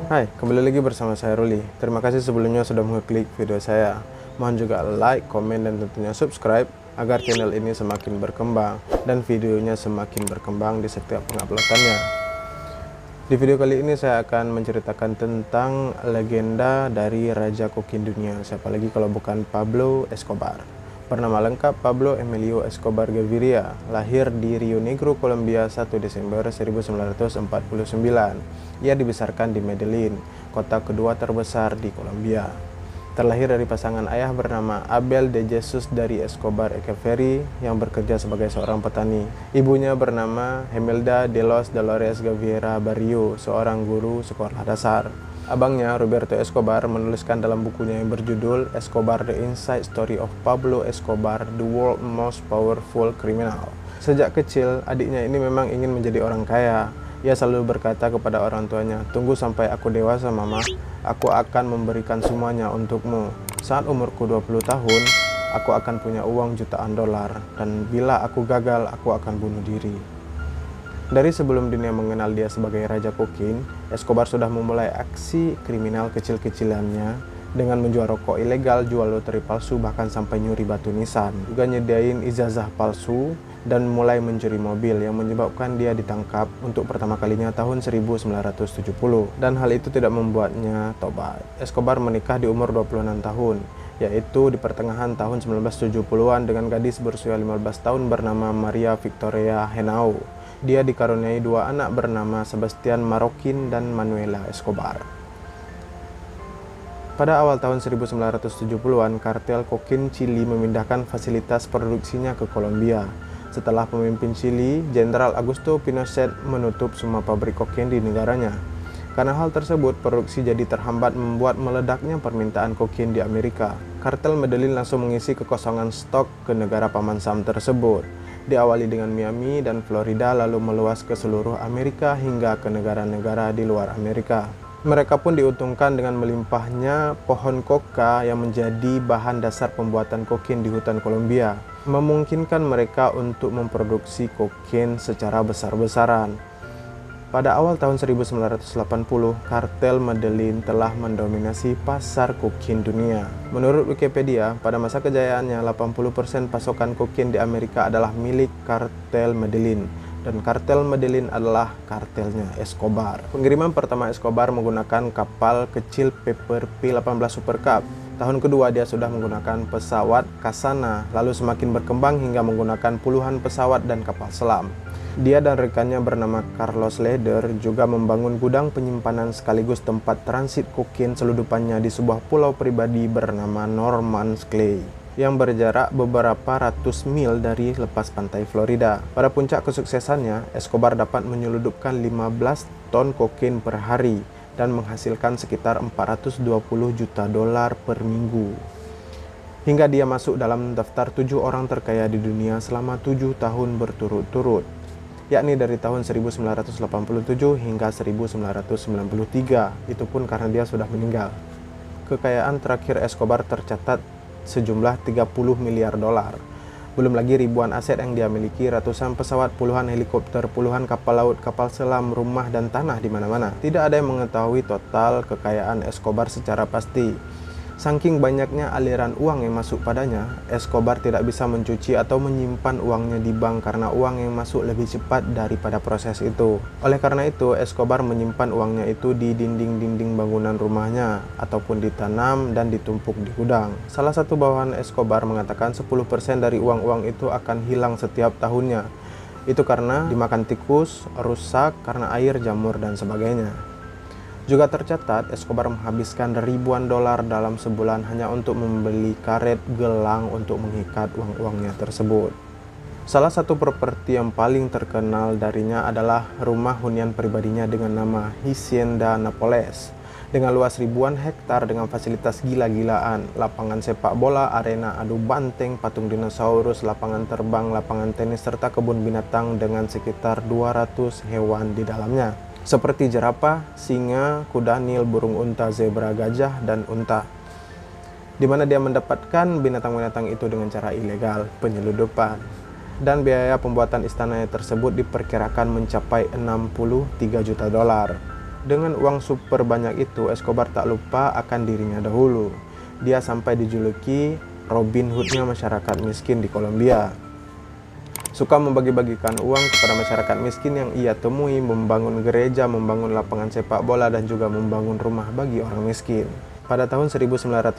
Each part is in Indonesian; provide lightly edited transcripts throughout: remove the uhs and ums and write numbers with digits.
Hai, kembali lagi bersama saya Ruli. Terima kasih sebelumnya sudah mengklik video saya. Mohon juga like, komen, dan tentunya subscribe agar channel ini semakin berkembang dan videonya semakin berkembang di setiap penguploadannya. Di video kali ini saya akan menceritakan tentang legenda dari Raja Kokain dunia. Siapa lagi kalau bukan Pablo Escobar. Bernama lengkap Pablo Emilio Escobar Gaviria, lahir di Rio Negro, Kolombia 1 Desember 1949. Ia dibesarkan di Medellin, kota kedua terbesar di Kolombia. Terlahir dari pasangan ayah bernama Abel de Jesus dari Escobar Echeverri yang bekerja sebagai seorang petani. Ibunya bernama Hemelda de los Dolores Gaviria Barrio, seorang guru sekolah dasar. Abangnya, Roberto Escobar, menuliskan dalam bukunya yang berjudul Escobar The Inside Story of Pablo Escobar, The World's Most Powerful Criminal. Sejak kecil, adiknya ini memang ingin menjadi orang kaya. Ia selalu berkata kepada orang tuanya, "Tunggu sampai aku dewasa, Mama. Aku akan memberikan semuanya untukmu. Saat umurku 20 tahun, aku akan punya uang jutaan dolar. Dan bila aku gagal, aku akan bunuh diri." Dari sebelum dunia mengenal dia sebagai Raja Kokain, Escobar sudah memulai aksi kriminal kecil-kecilannya dengan menjual rokok ilegal, jual lotre palsu, bahkan sampai nyuri batu nisan. Juga nyediain ijazah palsu dan mulai mencuri mobil yang menyebabkan dia ditangkap untuk pertama kalinya tahun 1970. Dan hal itu tidak membuatnya tobat. Escobar menikah di umur 26 tahun, yaitu di pertengahan tahun 1970-an dengan gadis berusia 15 tahun bernama Maria Victoria Henao. Dia dikaruniai dua anak bernama Sebastian Marroquin dan Manuela Escobar. Pada awal tahun 1970-an, kartel kokain Chili memindahkan fasilitas produksinya ke Kolombia. Setelah pemimpin Chili, Jenderal Augusto Pinochet, menutup semua pabrik kokain di negaranya. Karena hal tersebut, produksi jadi terhambat, membuat meledaknya permintaan kokain di Amerika. Kartel Medellin langsung mengisi kekosongan stok ke negara paman Sam tersebut. Diawali dengan Miami dan Florida, lalu meluas ke seluruh Amerika hingga ke negara-negara di luar Amerika. Mereka pun diuntungkan dengan melimpahnya pohon coca yang menjadi bahan dasar pembuatan kokain di hutan Kolombia, memungkinkan mereka untuk memproduksi kokain secara besar-besaran. Pada awal tahun 1980, kartel Medellin telah mendominasi pasar kokain dunia. Menurut Wikipedia, pada masa kejayaannya, 80% pasokan kokain di Amerika adalah milik kartel Medellin. Dan kartel Medellin adalah kartelnya Escobar. Pengiriman pertama Escobar menggunakan kapal kecil Paper P-18 Super Cup. Tahun kedua dia sudah menggunakan pesawat Casana, lalu semakin berkembang hingga menggunakan puluhan pesawat dan kapal selam. Dia dan rekannya bernama Carlos Leder juga membangun gudang penyimpanan sekaligus tempat transit kokain seludupannya di sebuah pulau pribadi bernama Norman's Cay yang berjarak beberapa ratus mil dari lepas pantai Florida. Pada puncak kesuksesannya, Escobar dapat menyeludupkan 15 ton kokain per hari dan menghasilkan sekitar 420 juta dolar per minggu. Hingga dia masuk dalam daftar 7 orang terkaya di dunia selama 7 tahun berturut-turut, yakni dari tahun 1987 hingga 1993, itu pun karena dia sudah meninggal. Kekayaan terakhir Escobar tercatat sejumlah 30 miliar dolar. Belum lagi ribuan aset yang dia miliki, ratusan pesawat, puluhan helikopter, puluhan kapal laut, kapal selam, rumah, dan tanah di mana-mana. Tidak ada yang mengetahui total kekayaan Escobar secara pasti. Saking banyaknya aliran uang yang masuk padanya, Escobar tidak bisa mencuci atau menyimpan uangnya di bank karena uang yang masuk lebih cepat daripada proses itu. Oleh karena itu, Escobar menyimpan uangnya itu di dinding-dinding bangunan rumahnya ataupun ditanam dan ditumpuk di gudang. Salah satu bawahan Escobar mengatakan 10% dari uang-uang itu akan hilang setiap tahunnya. Itu karena dimakan tikus, rusak karena air, jamur, dan sebagainya. Juga tercatat, Escobar menghabiskan ribuan dolar dalam sebulan hanya untuk membeli karet gelang untuk mengikat uang-uangnya tersebut. Salah satu properti yang paling terkenal darinya adalah rumah hunian pribadinya dengan nama Hacienda Nápoles. Dengan luas ribuan hektar dengan fasilitas gila-gilaan, lapangan sepak bola, arena adu banteng, patung dinosaurus, lapangan terbang, lapangan tenis, serta kebun binatang dengan sekitar 200 hewan di dalamnya, seperti jerapah, singa, kuda nil, burung unta, zebra, gajah, dan unta. Di mana dia mendapatkan binatang-binatang itu dengan cara ilegal, penyeludupan. Dan biaya pembuatan istana tersebut diperkirakan mencapai 63 juta dolar. Dengan uang super banyak itu, Escobar tak lupa akan dirinya dahulu. Dia sampai dijuluki Robin Hood-nya masyarakat miskin di Kolombia. Suka membagi-bagikan uang kepada masyarakat miskin yang ia temui, membangun gereja, membangun lapangan sepak bola, dan juga membangun rumah bagi orang miskin. Pada tahun 1982,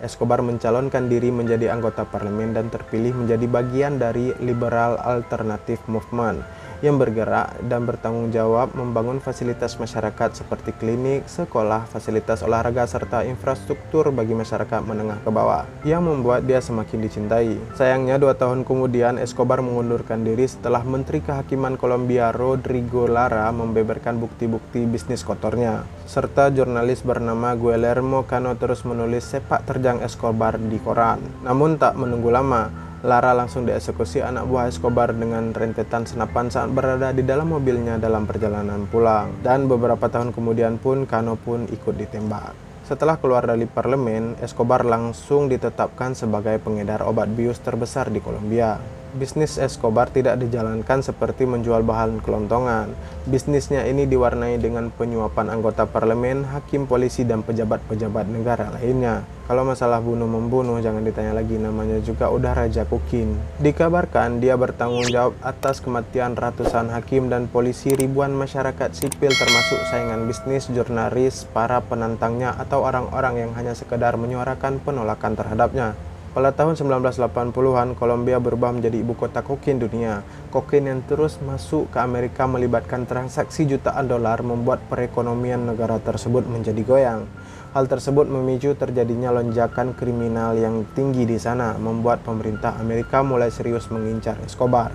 Escobar mencalonkan diri menjadi anggota parlemen dan terpilih menjadi bagian dari Liberal Alternative Movement yang bergerak dan bertanggung jawab membangun fasilitas masyarakat seperti klinik, sekolah, fasilitas olahraga, serta infrastruktur bagi masyarakat menengah ke bawah, yang membuat dia semakin dicintai. Sayangnya 2 tahun kemudian Escobar mengundurkan diri setelah Menteri Kehakiman Kolombia Rodrigo Lara membeberkan bukti-bukti bisnis kotornya, serta jurnalis bernama Guillermo Cano terus menulis sepak terjang Escobar di koran. Namun tak menunggu lama, Lara langsung dieksekusi anak buah Escobar dengan rentetan senapan saat berada di dalam mobilnya dalam perjalanan pulang. Dan beberapa tahun kemudian pun Cano pun ikut ditembak. Setelah keluar dari parlemen, Escobar langsung ditetapkan sebagai pengedar obat bius terbesar di Kolombia. Bisnis Escobar tidak dijalankan seperti menjual bahan kelontongan. Bisnisnya ini diwarnai dengan penyuapan anggota parlemen, hakim, polisi, dan pejabat-pejabat negara lainnya. Kalau masalah bunuh-membunuh, jangan ditanya lagi, namanya juga udah Raja Kokin. Dikabarkan dia bertanggung jawab atas kematian ratusan hakim dan polisi, ribuan masyarakat sipil termasuk saingan bisnis, jurnalis, para penantangnya, atau orang-orang yang hanya sekedar menyuarakan penolakan terhadapnya. Pada tahun 1980-an, Kolombia berubah menjadi ibu kota kokain dunia. Kokain yang terus masuk ke Amerika melibatkan transaksi jutaan dolar membuat perekonomian negara tersebut menjadi goyang. Hal tersebut memicu terjadinya lonjakan kriminal yang tinggi di sana, membuat pemerintah Amerika mulai serius mengincar Escobar.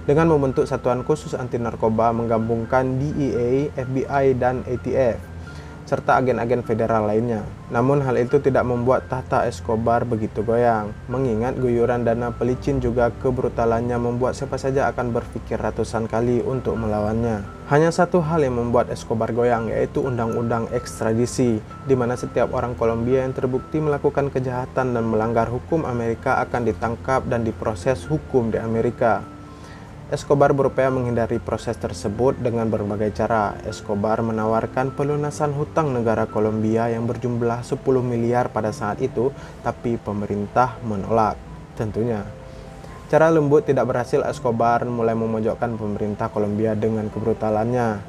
Dengan membentuk satuan khusus anti narkoba menggabungkan DEA, FBI, dan ATF, serta agen-agen federal lainnya. Namun hal itu tidak membuat tahta Escobar begitu goyang, mengingat guyuran dana pelicin juga kebrutalannya membuat siapa saja akan berpikir ratusan kali untuk melawannya. Hanya satu hal yang membuat Escobar goyang, yaitu undang-undang ekstradisi, di mana setiap orang Kolombia yang terbukti melakukan kejahatan dan melanggar hukum Amerika akan ditangkap dan diproses hukum di Amerika. Escobar berupaya menghindari proses tersebut dengan berbagai cara. Escobar menawarkan pelunasan hutang negara Kolombia yang berjumlah 10 miliar pada saat itu, tapi pemerintah menolak. Tentunya, cara lembut tidak berhasil. Escobar mulai memojokkan pemerintah Kolombia dengan kebrutalannya.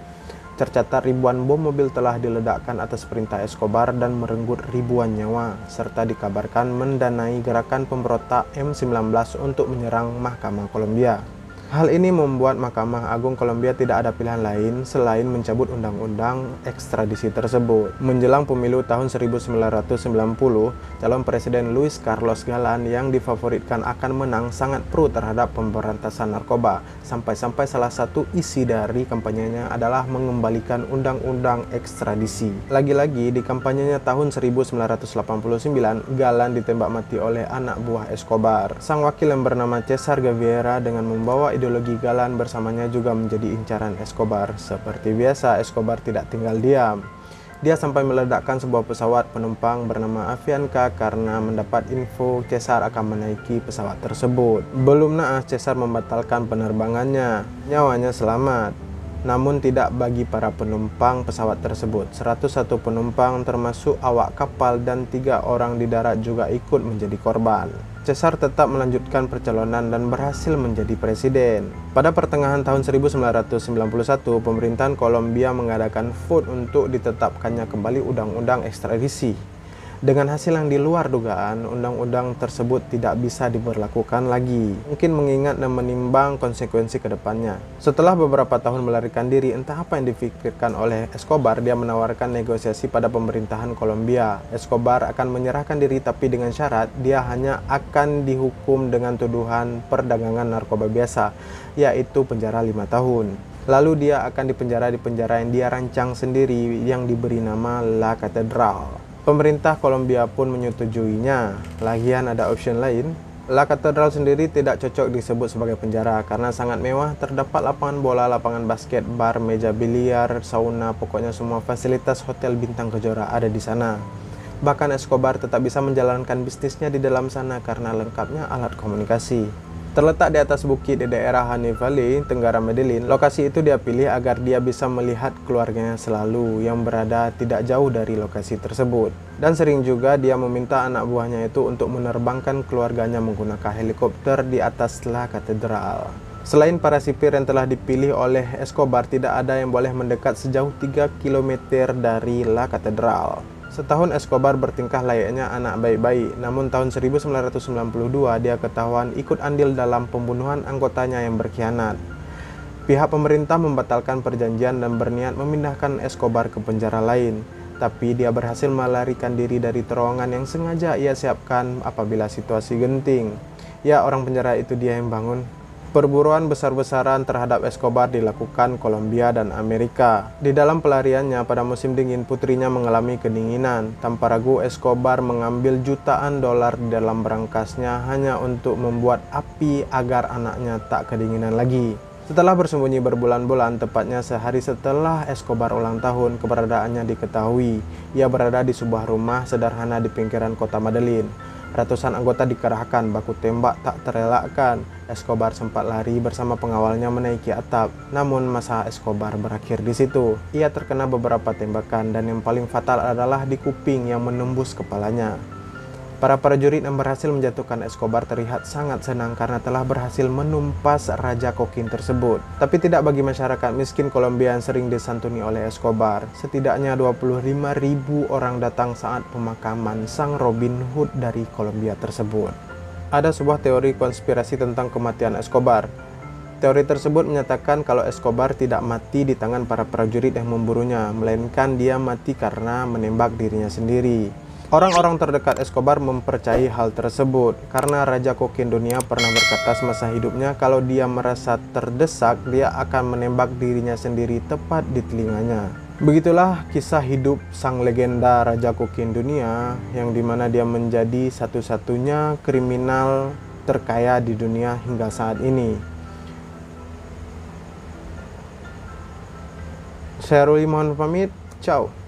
Tercatat ribuan bom mobil telah diledakkan atas perintah Escobar dan merenggut ribuan nyawa, serta dikabarkan mendanai gerakan pemberontak M19 untuk menyerang Mahkamah Kolombia. Hal ini membuat Mahkamah Agung Kolombia tidak ada pilihan lain selain mencabut undang-undang ekstradisi tersebut. Menjelang pemilu tahun 1990, calon presiden Luis Carlos Galán yang difavoritkan akan menang sangat pro terhadap pemberantasan narkoba. Sampai-sampai salah satu isi dari kampanyenya adalah mengembalikan undang-undang ekstradisi. Lagi-lagi di kampanyenya tahun 1989, Galán ditembak mati oleh anak buah Escobar. Sang wakil yang bernama Cesar Gaviera dengan membawa ideologi Galán bersamanya juga menjadi incaran Escobar. Seperti biasa, Escobar tidak tinggal diam. Dia sampai meledakkan sebuah pesawat penumpang bernama Avianca karena mendapat info Cesar akan menaiki pesawat tersebut. Belum naas, Cesar membatalkan penerbangannya. Nyawanya selamat, namun tidak bagi para penumpang pesawat tersebut. 101 penumpang termasuk awak kapal dan 3 orang di darat juga ikut menjadi korban. Cesar tetap melanjutkan percalonan dan berhasil menjadi presiden. Pada pertengahan tahun 1991, pemerintahan Kolombia mengadakan vote untuk ditetapkannya kembali undang-undang ekstradisi. Dengan hasil yang di luar dugaan, undang-undang tersebut tidak bisa diberlakukan lagi, mungkin mengingat dan menimbang konsekuensi ke depannya. Setelah beberapa tahun melarikan diri, entah apa yang dipikirkan oleh Escobar, dia menawarkan negosiasi pada pemerintahan Kolombia. Escobar akan menyerahkan diri tapi dengan syarat dia hanya akan dihukum dengan tuduhan perdagangan narkoba biasa, yaitu penjara 5 tahun. Lalu dia akan dipenjara di penjara yang dia rancang sendiri yang diberi nama La Catedral. Pemerintah Kolombia pun menyetujuinya. Lagian ada option lain. La Catedral sendiri tidak cocok disebut sebagai penjara karena sangat mewah. Terdapat lapangan bola, lapangan basket, bar, meja biliar, sauna, pokoknya semua fasilitas hotel bintang kejora ada di sana. Bahkan Escobar tetap bisa menjalankan bisnisnya di dalam sana karena lengkapnya alat komunikasi. Terletak di atas bukit di daerah Honey Valley, Tenggara Medellin, lokasi itu dia pilih agar dia bisa melihat keluarganya selalu yang berada tidak jauh dari lokasi tersebut. Dan sering juga dia meminta anak buahnya itu untuk menerbangkan keluarganya menggunakan helikopter di atas La Katedral. Selain para sipir yang telah dipilih oleh Escobar, tidak ada yang boleh mendekat sejauh 3 km dari La Katedral. Setahun Escobar bertingkah layaknya anak baik-baik, namun tahun 1992 dia ketahuan ikut andil dalam pembunuhan anggotanya yang berkhianat. Pihak pemerintah membatalkan perjanjian dan berniat memindahkan Escobar ke penjara lain, tapi dia berhasil melarikan diri dari terowongan yang sengaja ia siapkan apabila situasi genting. Ya, orang penjara itu dia yang bangun. Perburuan besar-besaran terhadap Escobar dilakukan Kolombia dan Amerika. Di dalam pelariannya pada musim dingin, putrinya mengalami kedinginan. Tanpa ragu, Escobar mengambil jutaan dolar di dalam berangkasnya hanya untuk membuat api agar anaknya tak kedinginan lagi. Setelah bersembunyi berbulan-bulan, tepatnya sehari setelah Escobar ulang tahun, keberadaannya diketahui. Ia berada di sebuah rumah sederhana di pinggiran kota Medellin. Ratusan anggota dikerahkan, baku tembak tak terelakkan. Escobar sempat lari bersama pengawalnya menaiki atap, namun masa Escobar berakhir di situ. Ia terkena beberapa tembakan dan yang paling fatal adalah di kuping yang menembus kepalanya. Para prajurit yang berhasil menjatuhkan Escobar terlihat sangat senang karena telah berhasil menumpas Raja Kokain tersebut. Tapi tidak bagi masyarakat miskin Kolombia yang sering disantuni oleh Escobar. Setidaknya 25.000 orang datang saat pemakaman sang Robin Hood dari Kolombia tersebut. Ada sebuah teori konspirasi tentang kematian Escobar. Teori tersebut menyatakan kalau Escobar tidak mati di tangan para prajurit yang memburunya, melainkan dia mati karena menembak dirinya sendiri. Orang-orang terdekat Escobar mempercayai hal tersebut karena Raja Kokain dunia pernah berkata semasa hidupnya kalau dia merasa terdesak, dia akan menembak dirinya sendiri tepat di telinganya. Begitulah kisah hidup sang legenda Raja Kokain dunia yang dimana dia menjadi satu-satunya kriminal terkaya di dunia hingga saat ini. Saya Ruli mohon pamit, ciao.